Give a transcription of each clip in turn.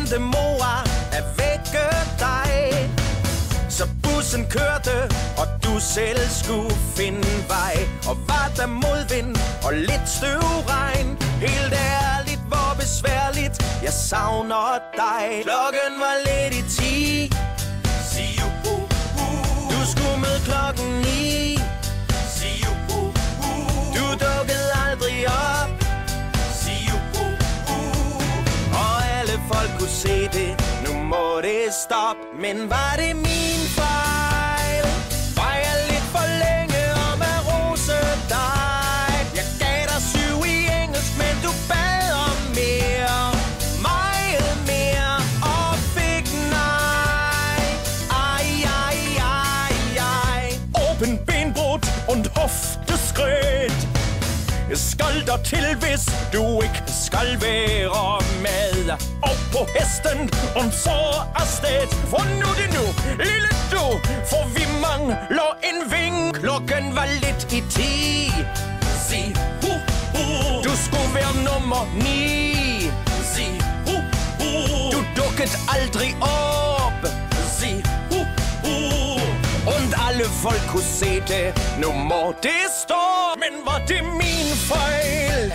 glemte mor at vække dig. Så bussen kørte, og du selv skulle finde vej. Og var der modvind og lidt støvregn. Helt ærligt, hvor besværligt, jeg savner dig. Klokken var lidt i 10. See you, du skulle møde klokken 9. See you, du dukkede aldrig op. See you, og alle folk kunne se det. Nu må det stoppe, men var det min fejl? Var jeg lidt for længe om at rose dig? Jeg gav dig 7 i engelsk, men du bad om mere. Meget mere, og fik nej. Ej, ej, ej, ej. Open benbrud und Hofteskred. Jeg skal der til, hvis du ikke skal være med. Og på hesten, og så afsted. For nu det nu, lille du, for vi mangler en ving. Klokken var lidt i 10. Sig du skulle være nummer 9. Sig du dukkede aldrig op. Sig und alle folk kunne se det. Nu må det stå. Men var det min fejl?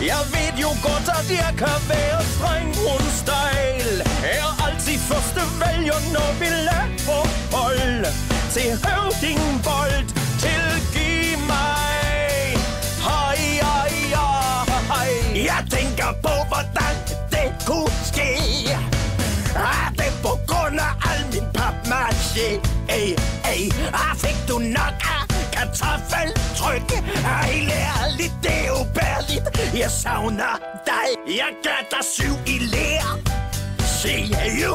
Jeg ved jo godt, at jeg kan være streng hundstejl. Er altid første vælger, når vi laver hold. Til høvdingbold, tilgiv mig. Hej, hej, hej. Jeg tænker på, hvordan det kunne ske. Det på grund af al min papmaché. Fik du nok af kartoffeltryk? Helt ærligt, det er ubærligt. Jeg savner dig. Jeg gør dig 7 i lær. Sig you,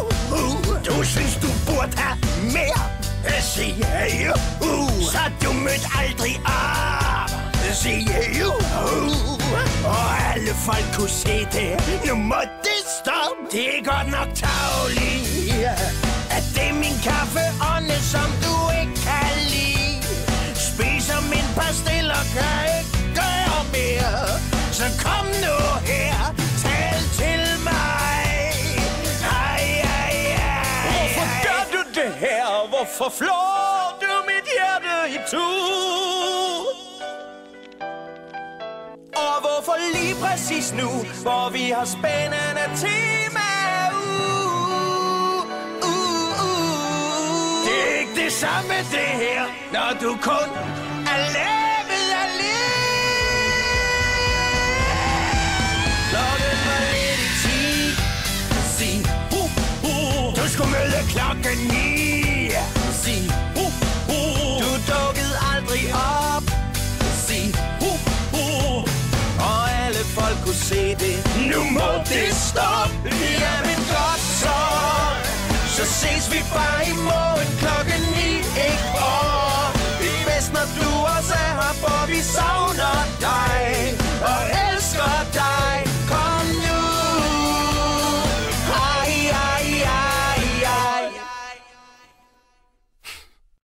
du synes du burde have mere. Sig you, så du mødte aldrig op. Sig you, og alle folk kunne se det. Nu må det stoppe. Det er godt nok tavligt, at det er min kaffeånde, som du ikke kan lide. Spiser min pastil og kan ikke gøre mere. Så kom nu her, tal til mig. Ej, ej, ej. Hvorfor gør du det her? Hvorfor flår du mit hjerte i tu? Og hvorfor lige præcis nu, hvor vi har spændende tema? Det er ikke det samme det her, når du kun er lavet af liv. Klokken var lidt i 10. Sig du skulle møde klokken 9. Sig du dukkede aldrig op. Sig og alle folk kunne se det. Nu må det stoppe. Jamen godt så. Så ses vi bare i morgen klokken 9, ikke? Og det er bedst, når du også er her, for vi savner dig.